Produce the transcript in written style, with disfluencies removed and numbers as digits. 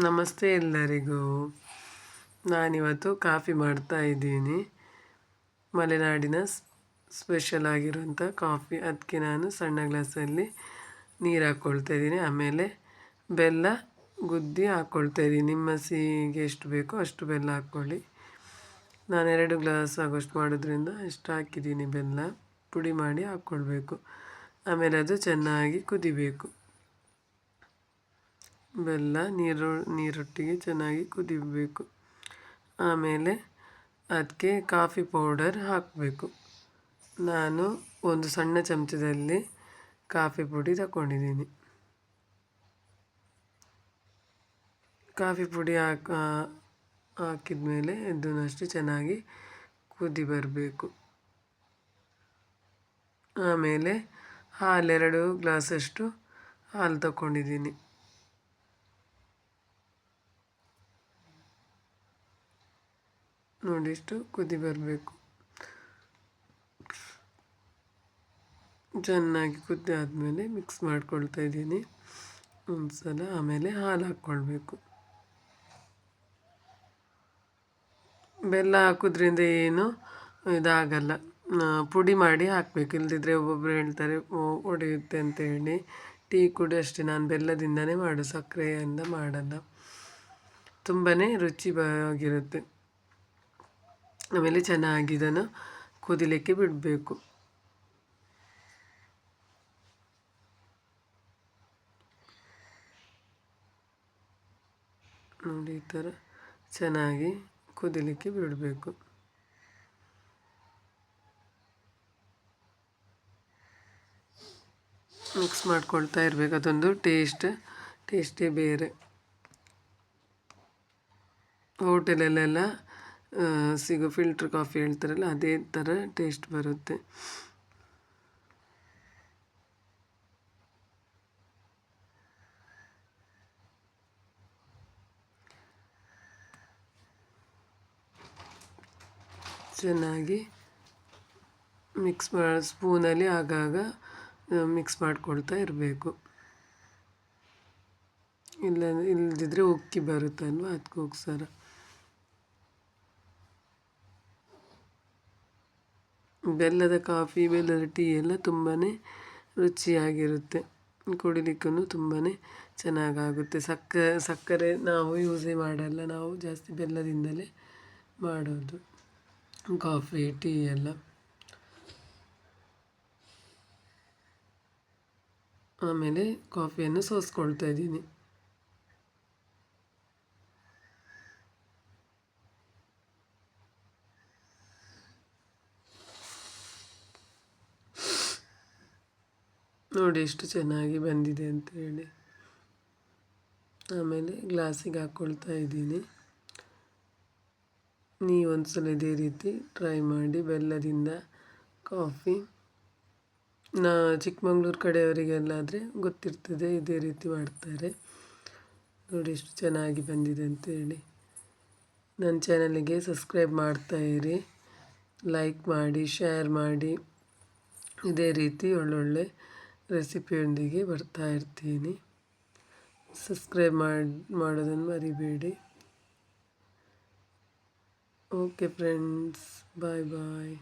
ನಮಸ್ತೆ ಎಲ್ಲರಿಗೂ. ನಾನಿವತ್ತು ಕಾಫಿ ಮಾಡ್ತಾ ಇದ್ದೀನಿ. ಮಲೆನಾಡಿನ ಸ್ಪೆಷಲ್ ಆಗಿರುವಂಥ ಕಾಫಿ. ಅದಕ್ಕೆ ನಾನು ಸಣ್ಣ ಗ್ಲಾಸಲ್ಲಿ ನೀರು ಹಾಕ್ಕೊಳ್ತಾ ಇದ್ದೀನಿ. ಆಮೇಲೆ ಬೆಲ್ಲ ಗುದ್ದಿ ಹಾಕ್ಕೊಳ್ತಾ ಇದ್ದೀನಿ. ನಿಮ್ಮ ಸಿಹಿಗೆ ಎಷ್ಟು ಬೇಕೋ ಅಷ್ಟು ಬೆಲ್ಲ ಹಾಕ್ಕೊಳ್ಳಿ. ನಾನು 2 ಗ್ಲಾಸ್ ಆಗೋಷ್ಟು ಮಾಡೋದ್ರಿಂದ ಅಷ್ಟು ಹಾಕಿದ್ದೀನಿ. ಬೆಲ್ಲ ಪುಡಿ ಮಾಡಿ ಹಾಕ್ಕೊಳ್ಬೇಕು. ಆಮೇಲೆ ಅದು ಚೆನ್ನಾಗಿ ಕುದಿಬೇಕು. ಬೆಲ್ಲ ನೀರೊಟ್ಟಿಗೆ ಚೆನ್ನಾಗಿ ಕುದಿಬೇಕು. ಆಮೇಲೆ ಅದಕ್ಕೆ ಕಾಫಿ ಪೌಡರ್ ಹಾಕಬೇಕು. ನಾನು ಒಂದು ಸಣ್ಣ ಚಮಚದಲ್ಲಿ ಕಾಫಿ ಪುಡಿ ತಗೊಂಡಿದ್ದೀನಿ. ಕಾಫಿ ಪುಡಿ ಹಾಕಿದ ಮೇಲೆ ಇದನ್ನಷ್ಟು ಚೆನ್ನಾಗಿ ಕುದಿ ಬರಬೇಕು. ಆಮೇಲೆ ಹಾಲು 2 ಗ್ಲಾಸಷ್ಟು ಹಾಲು ತಗೊಂಡಿದ್ದೀನಿ. ನೋಡಿ, ಇಷ್ಟು ಕುದಿ ಬರಬೇಕು. ಚೆನ್ನಾಗಿ ಕುದಿ ಆದಮೇಲೆ ಮಿಕ್ಸ್ ಮಾಡ್ಕೊಳ್ತಾ ಇದ್ದೀನಿ ಒಂದು ಸಲ. ಆಮೇಲೆ ಹಾಲು ಹಾಕ್ಕೊಳ್ಬೇಕು. ಬೆಲ್ಲ ಹಾಕೋದ್ರಿಂದ ಏನು ಇದಾಗಲ್ಲ, ಪುಡಿ ಮಾಡಿ ಹಾಕಬೇಕು. ಇಲ್ಲದಿದ್ದರೆ ಒಬ್ಬೊಬ್ಬರು ಹೇಳ್ತಾರೆ ಒಡೆಯುತ್ತೆ ಅಂತ ಹೇಳಿ. ಟೀ ಕೂಡ ಅಷ್ಟೇ, ನಾನು ಬೆಲ್ಲದಿಂದನೇ ಮಾಡು, ಸಕ್ಕರೆಯಿಂದ ಮಾಡಲ್ಲ. ತುಂಬಾ ರುಚಿಯಾಗಿರುತ್ತೆ. ಆಮೇಲೆ ಚೆನ್ನಾಗಿ ಇದನ್ನು ಕುದಿಲಿಕ್ಕೆ ಬಿಡಬೇಕು. ನೋಡಿ, ಈ ಥರ ಚೆನ್ನಾಗಿ ಕುದಿಲಿಕ್ಕೆ ಬಿಡಬೇಕು. ಮಿಕ್ಸ್ ಮಾಡ್ಕೊಳ್ತಾ ಇರಬೇಕು. ಅದೊಂದು ಟೇಸ್ಟೇ ಬೇರೆ. ಹೋಟೆಲಲ್ಲೆಲ್ಲ ಸಿಗೋ ಫಿಲ್ಟ್ರ್ ಕಾಫಿ ಹೇಳ್ತಾರಲ್ಲ, ಅದೇ ಥರ ಟೇಸ್ಟ್ ಬರುತ್ತೆ. ಚೆನ್ನಾಗಿ ಸ್ಪೂನಲ್ಲಿ ಆಗಾಗ ಮಿಕ್ಸ್ ಮಾಡ್ಕೊಳ್ತಾ ಇರಬೇಕು. ಇಲ್ಲದಿದ್ದರೆ ಉಕ್ಕಿ ಬರುತ್ತಲ್ವ, ಅದಕ್ಕೋಸ್ಕರ. ಬೆಲ್ಲದ ಕಾಫಿ, ಬೆಲ್ಲದ ಟೀ ಎಲ್ಲ ತುಂಬಾ ರುಚಿಯಾಗಿರುತ್ತೆ. ಕುಡಿಲಿಕ್ಕೂ ತುಂಬಾ ಚೆನ್ನಾಗಾಗುತ್ತೆ. ಸಕ್ಕರೆ ನಾವು ಯೂಸೇ ಮಾಡಲ್ಲ. ನಾವು ಜಾಸ್ತಿ ಬೆಲ್ಲದಿಂದಲೇ ಮಾಡೋದು ಕಾಫಿ, ಟೀ ಎಲ್ಲ. ಆಮೇಲೆ ಕಾಫಿಯನ್ನು ಸೋಸ್ಕೊಳ್ತಾ ಇದ್ದೀನಿ. ನೋಡಿ ಎಷ್ಟು ಚೆನ್ನಾಗಿ ಬಂದಿದೆ ಅಂತ ಹೇಳಿ. ಆಮೇಲೆ ಗ್ಲಾಸಿಗೆ ಹಾಕ್ಕೊಳ್ತಾ ಇದ್ದೀನಿ. ನೀವೊಂದು ಸಲ ಇದೇ ರೀತಿ ಟ್ರೈ ಮಾಡಿ, ಬೆಲ್ಲದಿಂದ ಕಾಫಿ. ಚಿಕ್ಕಮಂಗ್ಳೂರು ಕಡೆಯವರಿಗೆಲ್ಲಾದರೆ ಗೊತ್ತಿರ್ತದೆ, ಇದೇ ರೀತಿ ಮಾಡ್ತಾರೆ. ನೋಡಿ ಎಷ್ಟು ಚೆನ್ನಾಗಿ ಬಂದಿದೆ ಅಂತೇಳಿ. ನನ್ನ ಚಾನಲಿಗೆ ಸಬ್ಸ್ಕ್ರೈಬ್ ಮಾಡ್ತಾಯಿರಿ, ಲೈಕ್ ಮಾಡಿ, ಶೇರ್ ಮಾಡಿ. ಇದೇ ರೀತಿ ಒಳ್ಳೊಳ್ಳೆ ರೆಸಿಪಿಯೊಂದಿಗೆ ಬರ್ತಾ ಇರ್ತೀನಿ. ಸಬ್ಸ್ಕ್ರೈಬ್ ಮಾಡೋದನ್ನು ಮರಿಬೇಡಿ. ಓಕೆ ಫ್ರೆಂಡ್ಸ್, ಬಾಯ್ ಬಾಯ್.